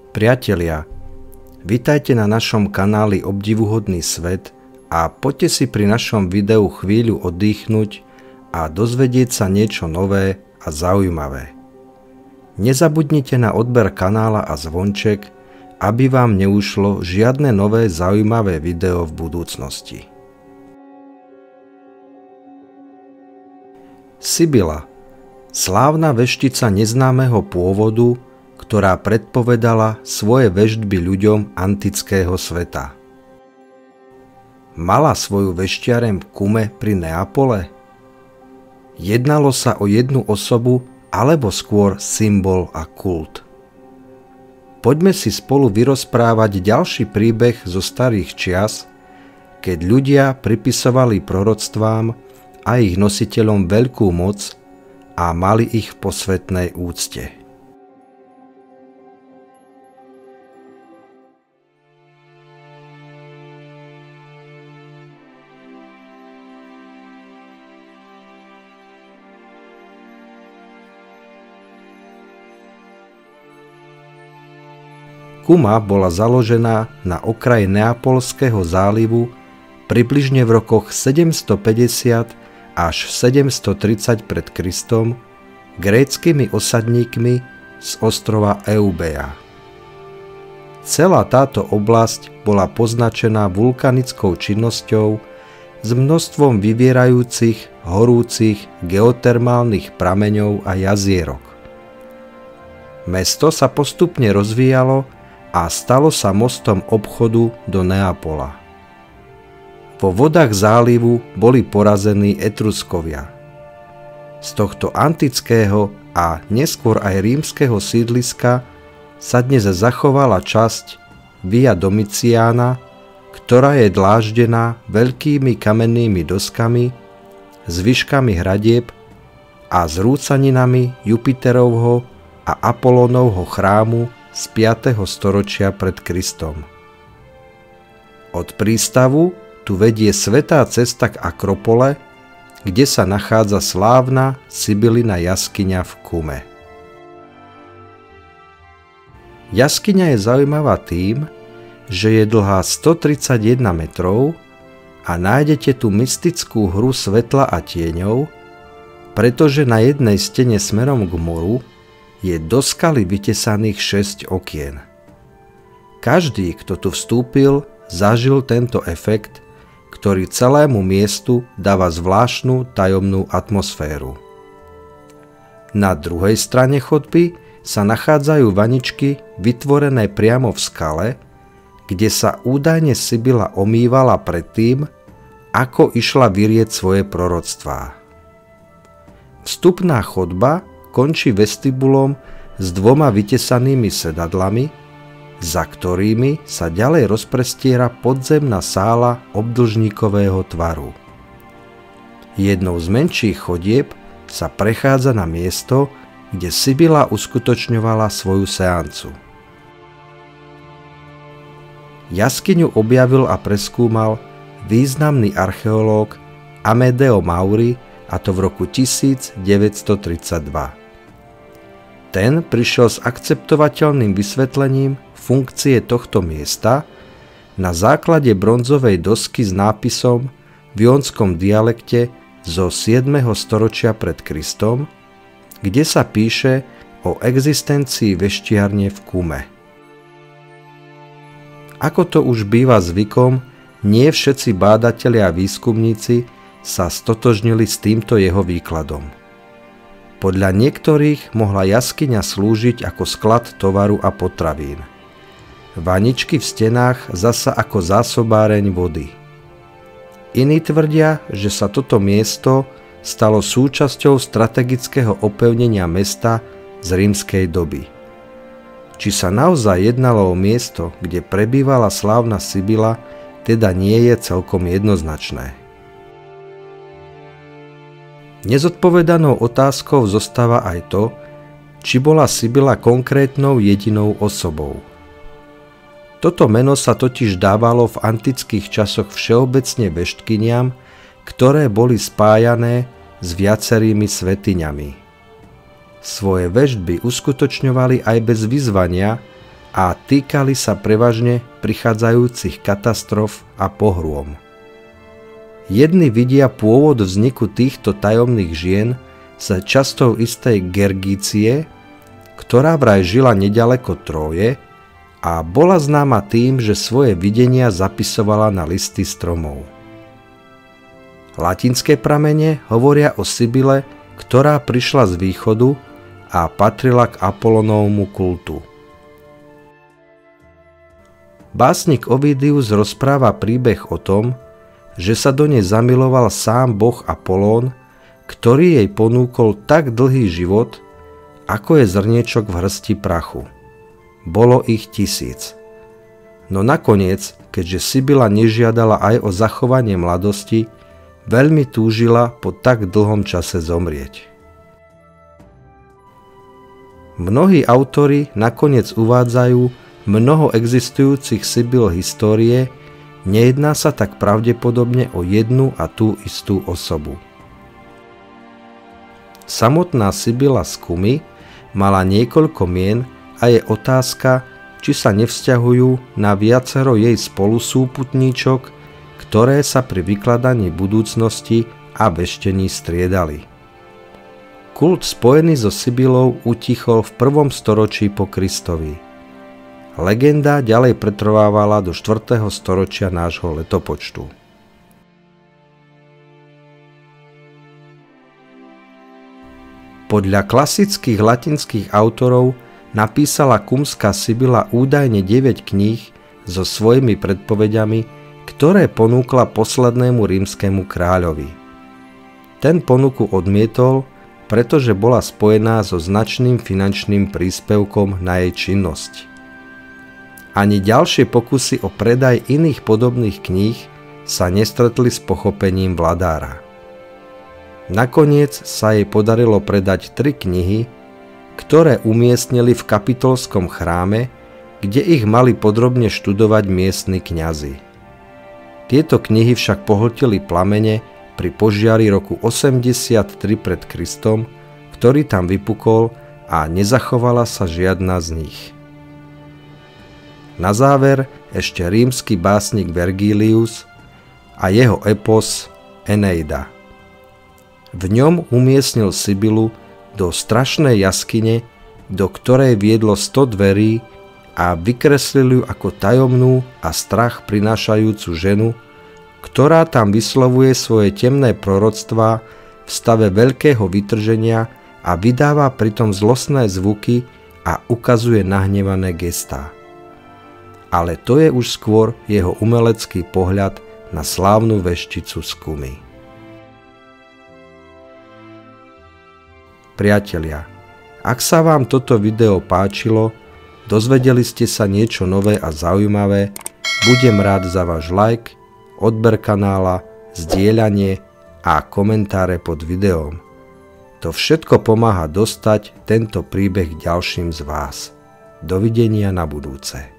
Priatelia, vitajte na našom kanáli Obdivuhodný svet a poďte si pri našom videu chvíľu oddychnúť a dozvedieť sa niečo nové a zaujímavé. Nezabudnite na odber kanála a zvonček, aby vám neušlo žiadne nové zaujímavé video v budúcnosti. Sibila, slávna veštica neznámeho pôvodu, ktorá predpovedala svoje veštby ľuďom antického sveta. Mala svoju vešťareň v Kume pri Neapole? Jednalo sa o jednu osobu alebo skôr symbol a kult? Poďme si spolu vyrozprávať ďalší príbeh zo starých čias, keď ľudia pripisovali proroctvám a ich nositeľom veľkú moc a mali ich v posvätnej úcte. Kuma bola založená na okraji Neapolského zálivu približne v rokoch 750 až 730 pred Kristom gréckymi osadníkmi z ostrova Eubea. Celá táto oblasť bola poznačená vulkanickou činnosťou s množstvom vyvierajúcich, horúcich geotermálnych prameňov a jazierok. Mesto sa postupne rozvíjalo a stalo sa mostom obchodu do Neapola. Vo vodách zálivu boli porazení Etruskovia. Z tohto antického a neskôr aj rímskeho sídliska sa dnes zachovala časť Via Domitiana, ktorá je dláždená veľkými kamennými doskami, zvyškami hradieb a zrúcaninami Jupiterovho a Apolónovho chrámu z 5. storočia pred Kristom. Od prístavu tu vedie svätá cesta k Akropole, kde sa nachádza slávna Sibilina jaskyňa v Kume. Jaskyňa je zaujímavá tým, že je dlhá 131 metrov a nájdete tu mystickú hru svetla a tieňov, pretože na jednej stene smerom k moru je do skaly vytesaných 6 okien. Každý, kto tu vstúpil, zažil tento efekt, ktorý celému miestu dáva zvláštnu tajomnú atmosféru. Na druhej strane chodby sa nachádzajú vaničky vytvorené priamo v skale, kde sa údajne Sibila omývala predtým, ako išla vyrieť svoje proroctvá. Vstupná chodba končí vestibulom s 2 vytesanými sedadlami, za ktorými sa ďalej rozprestiera podzemná sála obdĺžnikového tvaru. Jednou z menších chodieb sa prechádza na miesto, kde Sibila uskutočňovala svoju seancu. Jaskyňu objavil a preskúmal významný archeológ Amedeo Mauri, a to v roku 1932. Ten prišiel s akceptovateľným vysvetlením funkcie tohto miesta na základe bronzovej dosky s nápisom v jónskom dialekte zo 7. storočia pred Kristom, kde sa píše o existencii veštiarne v Kume. Ako to už býva zvykom, nie všetci bádatelia a výskumníci sa stotožnili s týmto jeho výkladom. Podľa niektorých mohla jaskyňa slúžiť ako sklad tovaru a potravín. Vaničky v stenách zasa ako zásobáreň vody. Iní tvrdia, že sa toto miesto stalo súčasťou strategického opevnenia mesta z rímskej doby. Či sa naozaj jednalo o miesto, kde prebývala slávna Sibila, teda nie je celkom jednoznačné. Nezodpovedanou otázkou zostáva aj to, či bola Sibila konkrétnou jedinou osobou. Toto meno sa totiž dávalo v antických časoch všeobecne veštkyniam, ktoré boli spájané s viacerými svätyňami. Svoje veštby uskutočňovali aj bez vyzvania a týkali sa prevažne prichádzajúcich katastrof a pohrôm. Jedni vidia pôvod vzniku týchto tajomných žien za častou istej Gergície, ktorá vraj žila nedaleko Tróje a bola známa tým, že svoje videnia zapisovala na listy stromov. Latinské pramene hovoria o Sibyle, ktorá prišla z východu a patrila k Apolonovmu kultu. Básnik Ovidius rozpráva príbeh o tom, že sa do nej zamiloval sám boh Apolón, ktorý jej ponúkol tak dlhý život, ako je zrniečok v hrsti prachu. Bolo ich 1000. No nakoniec, keďže Sibyla nežiadala aj o zachovanie mladosti, veľmi túžila po tak dlhom čase zomrieť. Mnohí autori nakoniec uvádzajú mnoho existujúcich Sibyl histórie, nejedná sa tak pravdepodobne o jednu a tú istú osobu. Samotná Sibyla z Kumy mala niekoľko mien a je otázka, či sa nevzťahujú na viacero jej spolusúputníčok, ktoré sa pri vykladaní budúcnosti a veštení striedali. Kult spojený so Sibylou utichol v 1. storočí po Kristovi. Legenda ďalej pretrvávala do 4. storočia nášho letopočtu. Podľa klasických latinských autorov napísala kumská Sibyla údajne 9 kníh so svojimi predpovediami, ktoré ponúkla poslednému rímskemu kráľovi. Ten ponuku odmietol, pretože bola spojená so značným finančným príspevkom na jej činnosť. Ani ďalšie pokusy o predaj iných podobných kníh sa nestretli s pochopením vladára. Nakoniec sa jej podarilo predať 3 knihy, ktoré umiestnili v kapitolskom chráme, kde ich mali podrobne študovať miestni kňazi. Tieto knihy však pohltili plamene pri požiari roku 83 pred Kristom, ktorý tam vypukol a nezachovala sa žiadna z nich. Na záver ešte rímsky básnik Vergilius a jeho epos Eneida. V ňom umiestnil Sibylu do strašnej jaskyne, do ktorej viedlo 100 dverí a vykreslil ju ako tajomnú a strach prinášajúcu ženu, ktorá tam vyslovuje svoje temné proroctvá v stave veľkého vytrženia a vydáva pritom zlostné zvuky a ukazuje nahnevané gestá. Ale to je už skôr jeho umelecký pohľad na slávnu vešticu z Kumy. Priatelia, ak sa vám toto video páčilo, dozvedeli ste sa niečo nové a zaujímavé, budem rád za váš like, odber kanála, zdieľanie a komentáre pod videom. To všetko pomáha dostať tento príbeh ďalším z vás. Dovidenia na budúce.